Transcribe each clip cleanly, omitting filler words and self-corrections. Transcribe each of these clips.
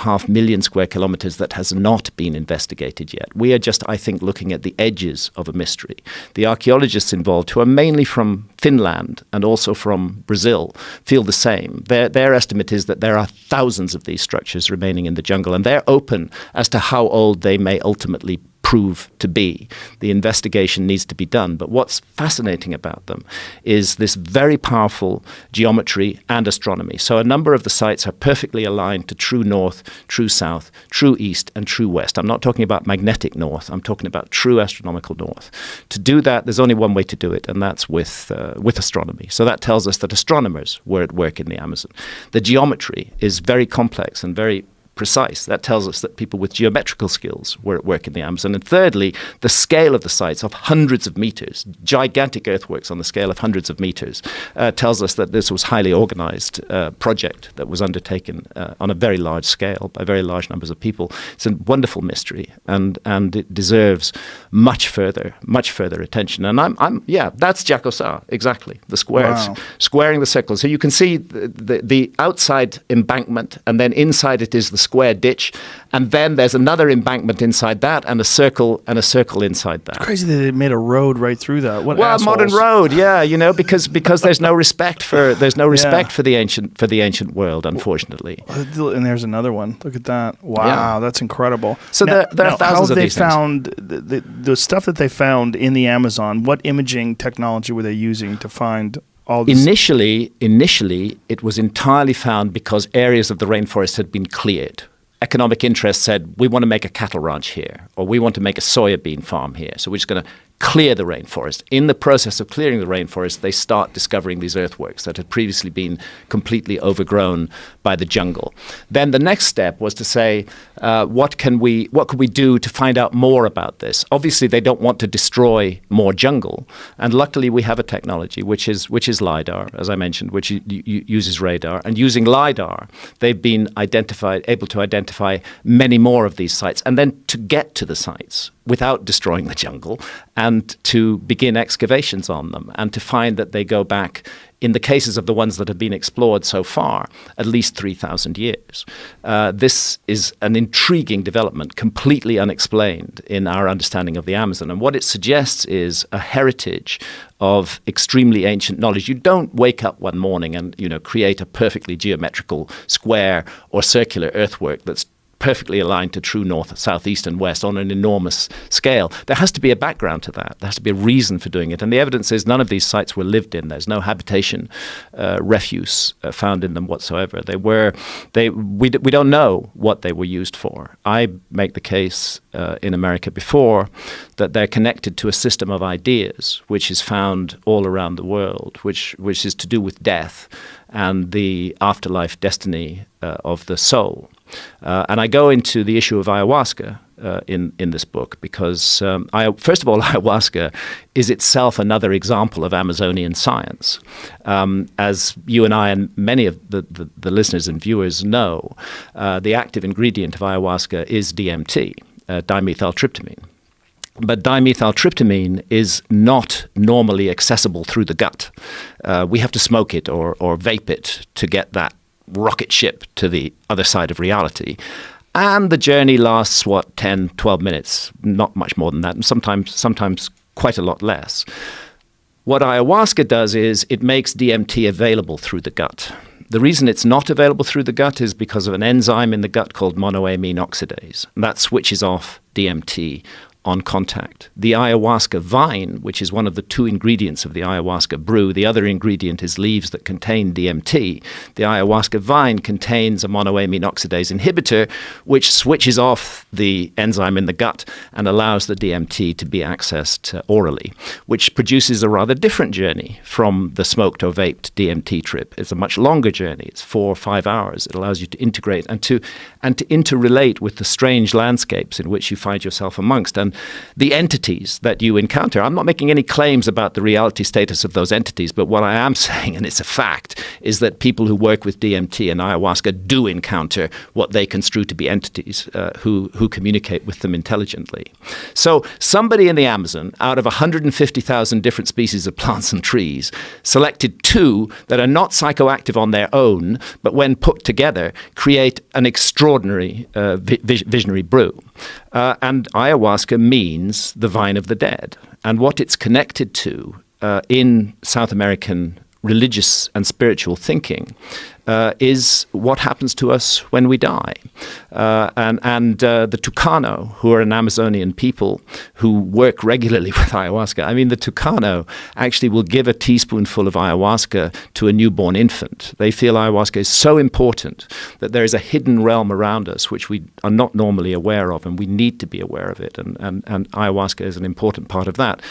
2.5 million square kilometers that has not been investigated yet. We are just, I think, looking at the edges of a mystery. The archaeologists involved, who are mainly from Finland and also from Brazil, feel the same. Their estimate is that there are thousands of these structures remaining in the jungle, and they're open as to how old they may ultimately prove to be. The investigation needs to be done. But what's fascinating about them is this very powerful geometry and astronomy. So a number of the sites are perfectly aligned to true north, true south, true east, and true west. I'm not talking about magnetic north. I'm talking about true astronomical north. To do that, there's only one way to do it, and that's with astronomy. So that tells us that astronomers were at work in the Amazon. The geometry is very complex and very precise. That tells us that people with geometrical skills were at work in the Amazon. And thirdly, the scale of the sites of hundreds of meters, gigantic earthworks on the scale of hundreds of meters, tells us that this was highly organized project that was undertaken on a very large scale by very large numbers of people. It's a wonderful mystery, and it deserves much further attention. And that's Jacosa, exactly, the squares, squaring the circle. So you can see the outside embankment, and then inside it is the square ditch, and then there's another embankment inside that, and a circle inside that. It's crazy that they made a road right through that. What well, assholes. A modern road, yeah, because there's no respect for the ancient world, unfortunately. And there's another one. Look at that! Wow, that's incredible. So there are thousands of these things. How they found the stuff that they found in the Amazon? What imaging technology were they using to find all this? Initially, it was entirely found because areas of the rainforest had been cleared. Economic interests said, we want to make a cattle ranch here, or we want to make a soybean farm here. So we're just going to clear the rainforest. In the process of clearing the rainforest, they start discovering these earthworks that had previously been completely overgrown by the jungle. Then the next step was to say, what could we do to find out more about this? Obviously, they don't want to destroy more jungle, and luckily we have a technology which is LiDAR, as I mentioned, which uses radar. And using LiDAR, they've been able to identify many more of these sites, and then to get to the sites without destroying the jungle, and to begin excavations on them, and to find that they go back, in the cases of the ones that have been explored so far, at least 3,000 years. This is an intriguing development, completely unexplained in our understanding of the Amazon. And what it suggests is a heritage of extremely ancient knowledge. You don't wake up one morning and create a perfectly geometrical square or circular earthwork that's perfectly aligned to true north, south, east, and west on an enormous scale. There has to be a background to that. There has to be a reason for doing it. And the evidence is none of these sites were lived in. There's no habitation refuse found in them whatsoever. We don't know what they were used for. I make the case in America before that they're connected to a system of ideas which is found all around the world, which is to do with death and the afterlife destiny of the soul. And I go into the issue of ayahuasca in this book because, first of all, ayahuasca is itself another example of Amazonian science. As you and I and many of the listeners and viewers know, the active ingredient of ayahuasca is DMT, dimethyltryptamine. But dimethyltryptamine is not normally accessible through the gut. We have to smoke it or vape it to get that rocket ship to the other side of reality. And the journey lasts, 10, 12 minutes, not much more than that, and sometimes quite a lot less. What ayahuasca does is it makes DMT available through the gut. The reason it's not available through the gut is because of an enzyme in the gut called monoamine oxidase. That switches off DMT on contact. The ayahuasca vine, which is one of the two ingredients of the ayahuasca brew, the other ingredient is leaves that contain DMT. The ayahuasca vine contains a monoamine oxidase inhibitor, which switches off the enzyme in the gut and allows the DMT to be accessed orally, which produces a rather different journey from the smoked or vaped DMT trip. It's a much longer journey. It's 4 or 5 hours. It allows you to integrate and to interrelate with the strange landscapes in which you find yourself amongst. And the entities that you encounter. I'm not making any claims about the reality status of those entities, but what I am saying, and it's a fact, is that people who work with DMT and ayahuasca do encounter what they construe to be entities who communicate with them intelligently. So somebody in the Amazon, out of 150,000 different species of plants and trees, selected two that are not psychoactive on their own, but when put together, create an extraordinary visionary brew. And ayahuasca means the vine of the dead. And what it's connected to in South American religious and spiritual thinking is what happens to us when we die. And the Tucano, who are an Amazonian people who work regularly with ayahuasca, I mean, the Tucano actually will give a teaspoonful of ayahuasca to a newborn infant. They feel ayahuasca is so important that there is a hidden realm around us which we are not normally aware of, and we need to be aware of it. And ayahuasca is an important part of that.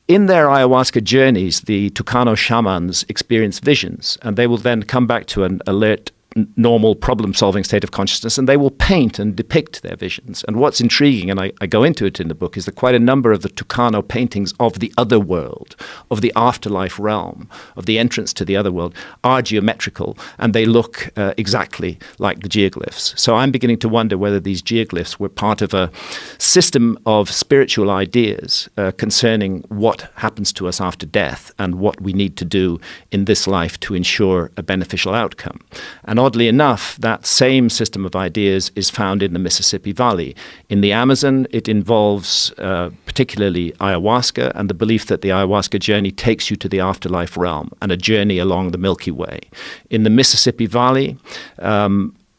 In their ayahuasca journeys, the Tucano shamans experience visions, and they will then come back to an alert, normal problem-solving state of consciousness, and they will paint and depict their visions. And what's intriguing, and I go into it in the book, is that quite a number of the Tucano paintings of the other world, of the afterlife realm, of the entrance to the other world, are geometrical, and they look exactly like the geoglyphs. So I'm beginning to wonder whether these geoglyphs were part of a system of spiritual ideas concerning what happens to us after death and what we need to do in this life to ensure a beneficial outcome. And oddly enough, that same system of ideas is found in the Mississippi Valley. In the Amazon, it involves particularly ayahuasca and the belief that the ayahuasca journey takes you to the afterlife realm and a journey along the Milky Way. In the Mississippi Valley,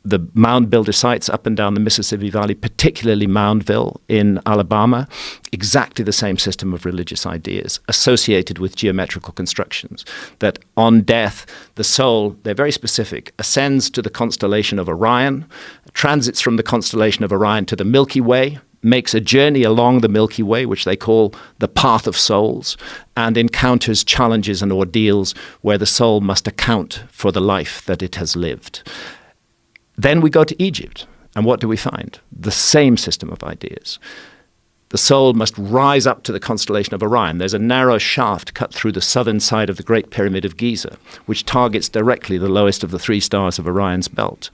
the mound builder sites up and down the Mississippi Valley, particularly Moundville in Alabama, exactly the same system of religious ideas associated with geometrical constructions, that on death, the soul, they're very specific, ascends to the constellation of Orion, transits from the constellation of Orion to the Milky Way, makes a journey along the Milky Way, which they call the path of souls, and encounters challenges and ordeals where the soul must account for the life that it has lived. Then we go to Egypt, and what do we find? The same system of ideas. The soul must rise up to the constellation of Orion. There's a narrow shaft cut through the southern side of the Great Pyramid of Giza, which targets directly the lowest of the three stars of Orion's belt.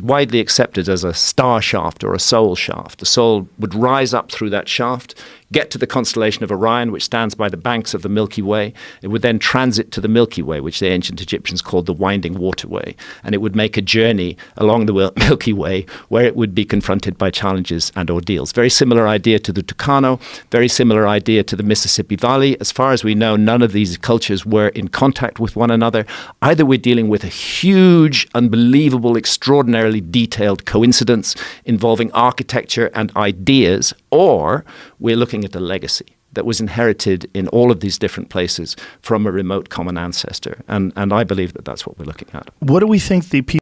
Widely accepted as a star shaft or a soul shaft. The soul would rise up through that shaft, get to the constellation of Orion, which stands by the banks of the Milky Way. It would then transit to the Milky Way, which the ancient Egyptians called the Winding Waterway. And it would make a journey along the Milky Way where it would be confronted by challenges and ordeals. Very similar idea to the Tucano, very similar idea to the Mississippi Valley. As far as we know, none of these cultures were in contact with one another. Either we're dealing with a huge, unbelievable, extraordinarily detailed coincidence involving architecture and ideas, or we're looking at a legacy that was inherited in all of these different places from a remote common ancestor. And I believe that that's what we're looking at. What do we think the people